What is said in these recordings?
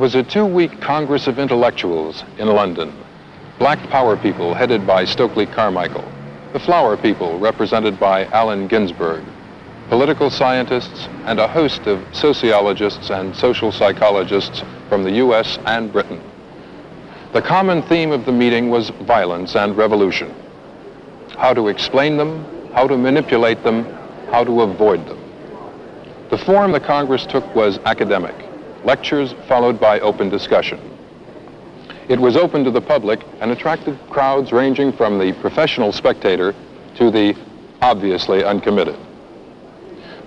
was a 2-week Congress of Intellectuals in London. Black power people headed by Stokely Carmichael, the flower people represented by Allen Ginsberg, political scientists, and a host of sociologists and social psychologists from the US and Britain. The common theme of the meeting was violence and revolution. How to explain them, how to manipulate them, how to avoid them. The form the Congress took was academic, lectures followed by open discussion. It was open to the public and attracted crowds ranging from the professional spectator to the obviously uncommitted.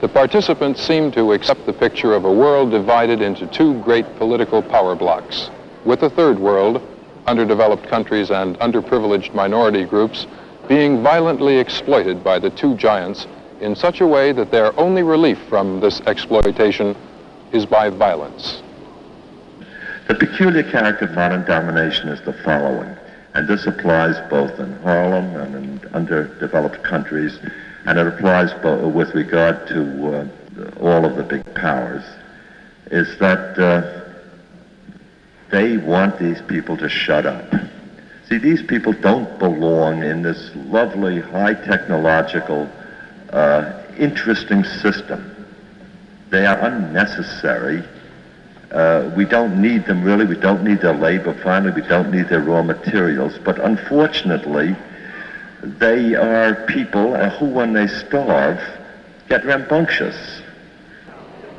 The participants seemed to accept the picture of a world divided into 2 great political power blocks, with the third world, underdeveloped countries and underprivileged minority groups, being violently exploited by the 2 giants in such a way that their only relief from this exploitation is by violence. The peculiar character of modern domination is the following, and this applies both in Harlem and in underdeveloped countries, and it applies with regard to all of the big powers, is that they want these people to shut up. See, these people don't belong in this lovely, high technological, interesting system. They are unnecessary. We don't need them really. We don't need their labor. Finally, we don't need their raw materials. But unfortunately, they are people who, when they starve, get rambunctious.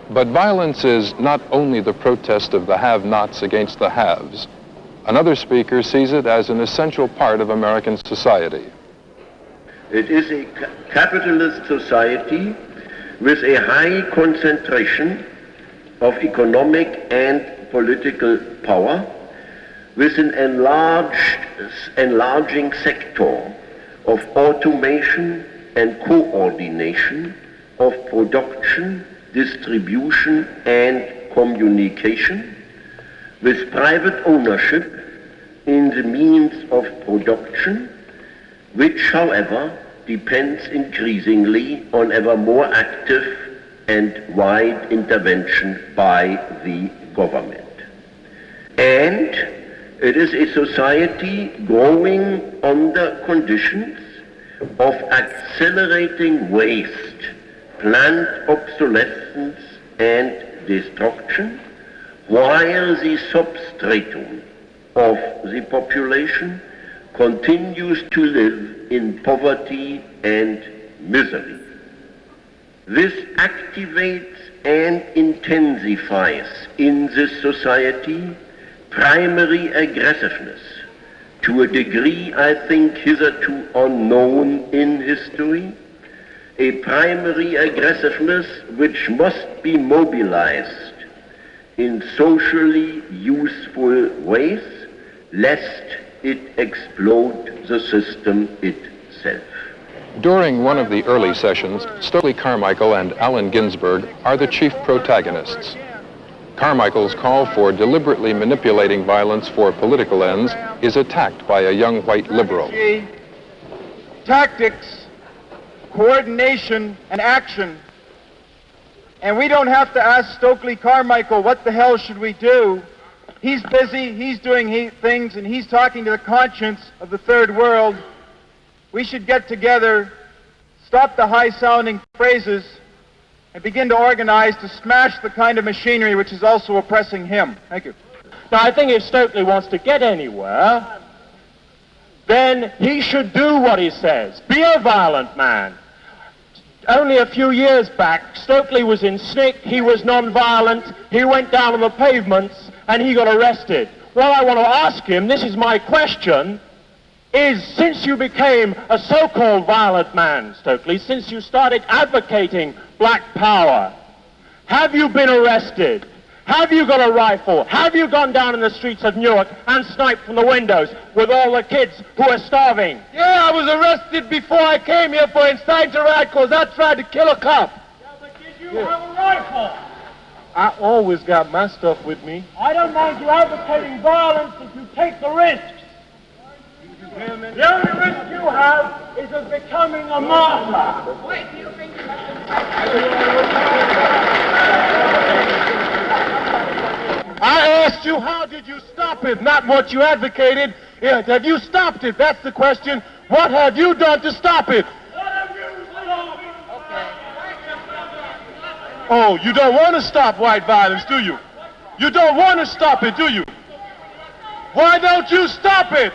But violence is not only the protest of the have-nots against the haves. Another speaker sees it as an essential part of American society. It is a capitalist society with a high concentration of economic and political power, with an enlarging sector of automation and coordination of production, distribution, and communication, with private ownership in the means of production, which, however, depends increasingly on ever more active and wide intervention by the government. And it is a society growing under conditions of accelerating waste, planned obsolescence, and destruction, while the substratum of the population continues to live in poverty and misery. This activates and intensifies in this society primary aggressiveness to a degree I think hitherto unknown in history, a primary aggressiveness which must be mobilized in socially useful ways, lest it explode the system itself. During one of the early sessions, Stokely Carmichael and Allen Ginsberg are the chief protagonists. Carmichael's call for deliberately manipulating violence for political ends is attacked by a young white liberal. Tactics, coordination, and action. And we don't have to ask Stokely Carmichael, what the hell should we do? He's busy, he's doing things, and he's talking to the conscience of the third world. We should get together, stop the high-sounding phrases, and begin to organize to smash the kind of machinery which is also oppressing him. Thank you. Now, I think if Stokely wants to get anywhere, then he should do what he says. Be a violent man. Only a few years back, Stokely was in SNCC, he was non-violent, he went down on the pavements, and he got arrested. Well, I want to ask him, this is my question, is since you became a so-called violent man, Stokely, since you started advocating black power, have you been arrested? Have you got a rifle? Have you gone down in the streets of Newark and sniped from the windows with all the kids who are starving? Yeah, I was arrested before I came here for inciting to riot because I tried to kill a cop. Yeah, but did you have a rifle? I always got my stuff with me. I don't mind you advocating violence if you take the risks. The only risk you have is of becoming a martyr. Wait, do you think I asked you, how did you stop it? Not what you advocated. Have you stopped it? That's the question. What have you done to stop it? Oh, you don't want to stop white violence, do you? You don't want to stop it, do you? Why don't you stop it?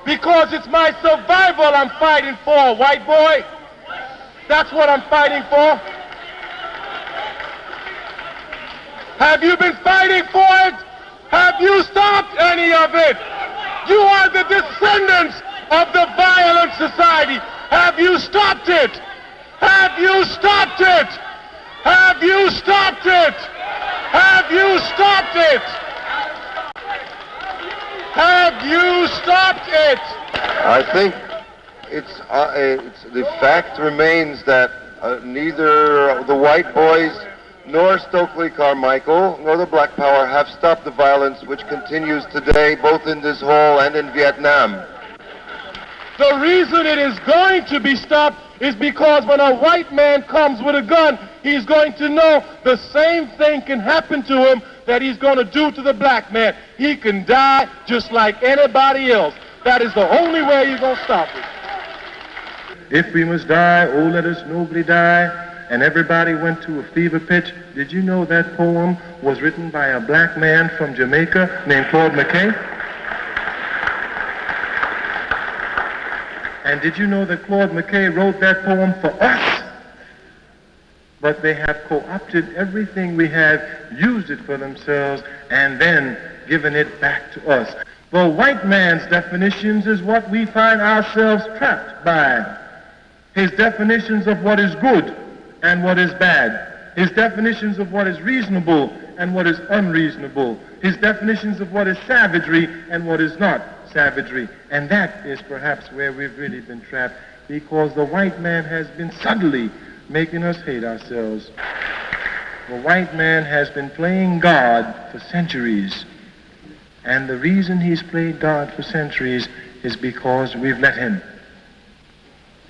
Because it's my survival I'm fighting for, white boy. That's what I'm fighting for. Have you been fighting for it? Have you stopped any of it? You are the descendants of the violent society. Have you stopped it? Have you stopped it? Have you stopped it? Have you stopped it? Have you stopped it? I think it's the fact remains that neither the white boys nor Stokely Carmichael nor the Black Power have stopped the violence which continues today both in this hall and in Vietnam. The reason it is going to be stopped is because when a white man comes with a gun, he's going to know the same thing can happen to him that he's going to do to the black man. He can die just like anybody else. That is the only way you're going to stop it. If we must die, oh, let us nobly die. And everybody went to a fever pitch. Did you know that poem was written by a black man from Jamaica named Claude McKay? And did you know that Claude McKay wrote that poem for us? But they have co-opted everything we have, used it for themselves, and then given it back to us. The white man's definitions is what we find ourselves trapped by. His definitions of what is good and what is bad. His definitions of what is reasonable and what is unreasonable. His definitions of what is savagery and what is not savagery. And that is perhaps where we've really been trapped, because the white man has been subtly making us hate ourselves. The white man has been playing God for centuries. And the reason he's played God for centuries is because we've let him.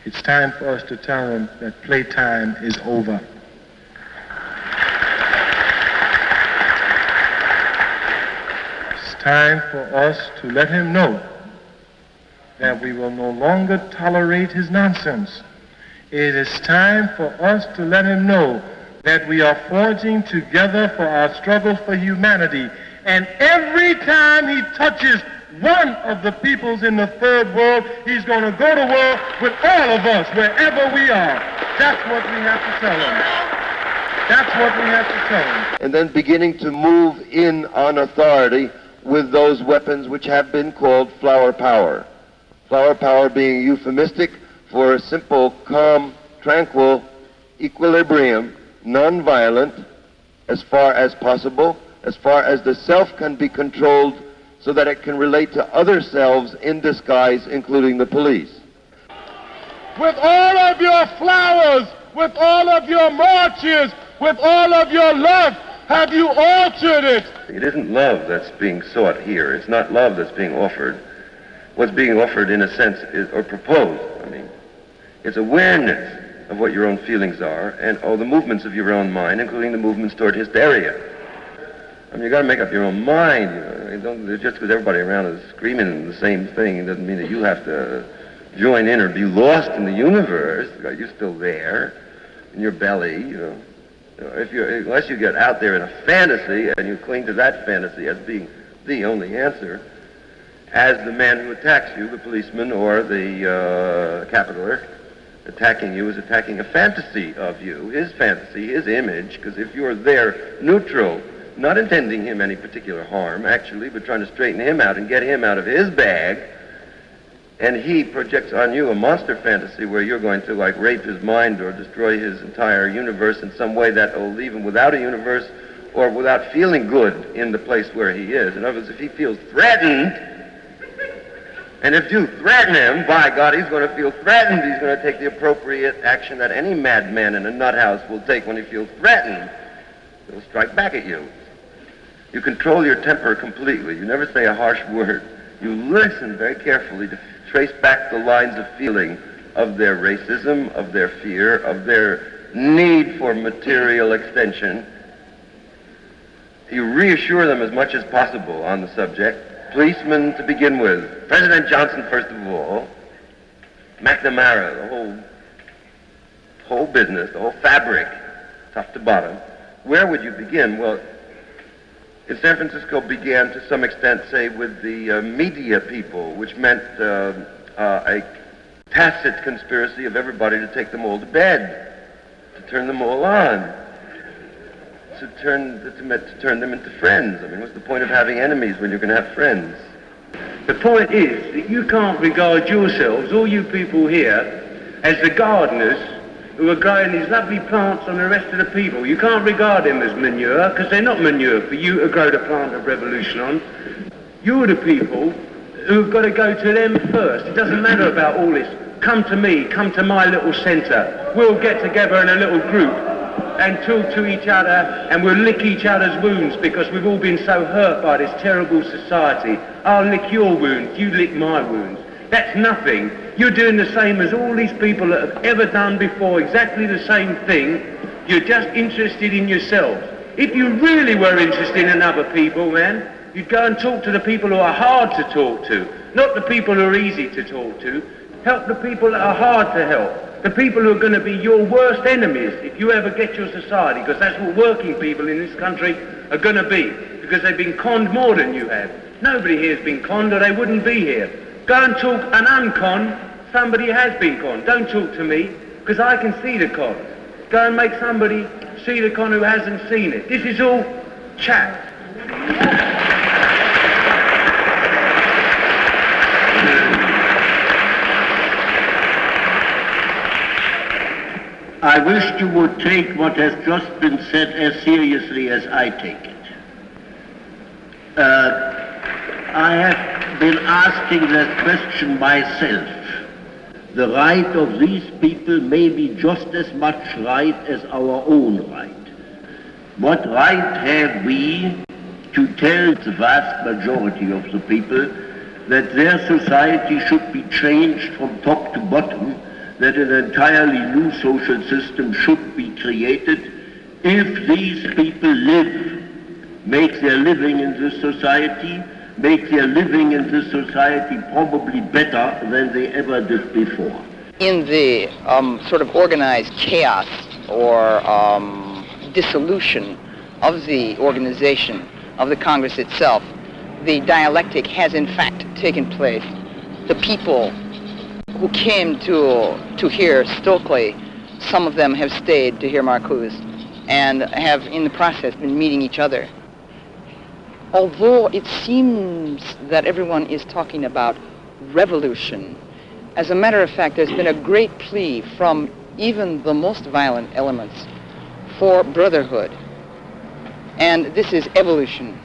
It's time for us to tell him that playtime is over. It's time for us to let him know that we will no longer tolerate his nonsense. It is time for us to let him know that we are forging together for our struggle for humanity. And every time he touches one of the peoples in the third world, he's going to go to war with all of us, wherever we are. That's what we have to tell him. That's what we have to tell him. And then beginning to move in on authority with those weapons which have been called flower power. Flower power being euphemistic for a simple, calm, tranquil equilibrium, non-violent, as far as possible, as far as the self can be controlled so that it can relate to other selves in disguise, including the police. With all of your flowers, with all of your marches, with all of your love, have you altered it? It isn't love that's being sought here. It's not love that's being offered. What's being offered, in a sense, is, or proposed, it's awareness of what your own feelings are and all the movements of your own mind, including the movements toward hysteria. You got to make up your own mind. Just because everybody around is screaming the same thing, it doesn't mean that you have to join in or be lost in the universe. You're still there in your belly. Unless you get out there in a fantasy and you cling to that fantasy as being the only answer, as the man who attacks you, the policeman or the capitoler, attacking you is attacking a fantasy of you, his fantasy, his image, because if you're there neutral, not intending him any particular harm, actually, but trying to straighten him out and get him out of his bag, and he projects on you a monster fantasy where you're going to, like, rape his mind or destroy his entire universe in some way that will leave him without a universe or without feeling good in the place where he is. In other words, if he feels threatened, and if you threaten him, by God, he's going to feel threatened. He's going to take the appropriate action that any madman in a nut house will take when he feels threatened. He'll strike back at you. You control your temper completely. You never say a harsh word. You listen very carefully to trace back the lines of feeling of their racism, of their fear, of their need for material extension. You reassure them as much as possible on the subject. Policemen to begin with. President Johnson, first of all. McNamara, the whole business, the whole fabric, top to bottom. Where would you begin? Well, in San Francisco began to some extent, say, with the media people, which meant a tacit conspiracy of everybody to take them all to bed, to turn them all on, to turn them into friends. I mean, what's the point of having enemies when you're going to have friends? The point is that you can't regard yourselves, all you people here, as the gardeners who are growing these lovely plants on the rest of the people. You can't regard them as manure, because they're not manure for you to grow the plant of revolution on. You're the people who've got to go to them first. It doesn't matter about all this. Come to me, come to my little centre. We'll get together in a little group and talk to each other, and we'll lick each other's wounds, because we've all been so hurt by this terrible society. I'll lick your wounds, you lick my wounds. That's nothing. You're doing the same as all these people that have ever done before, exactly the same thing. You're just interested in yourselves. If you really were interested in other people, man, you'd go and talk to the people who are hard to talk to, not the people who are easy to talk to. Help the people that are hard to help. The people who are going to be your worst enemies if you ever get your society, because that's what working people in this country are going to be, because they've been conned more than you have. Nobody here has been conned, or they wouldn't be here. Go and talk and uncon somebody has been conned. Don't talk to me, because I can see the con. Go and make somebody see the con who hasn't seen it. This is all chat. I wish you would take what has just been said as seriously as I take it. I have been asking that question myself. The right of these people may be just as much right as our own right. What right have we to tell the vast majority of the people that their society should be changed from top to bottom, that an entirely new social system should be created, if these people make their living in this society, make their living in this society probably better than they ever did before. In the sort of organized chaos or dissolution of the organization of the Congress itself, the dialectic has in fact taken place. The people who came to hear Stokely, some of them have stayed to hear Marcuse, and have in the process been meeting each other. Although it seems that everyone is talking about revolution, as a matter of fact, there's been a great plea from even the most violent elements for brotherhood. And this is evolution.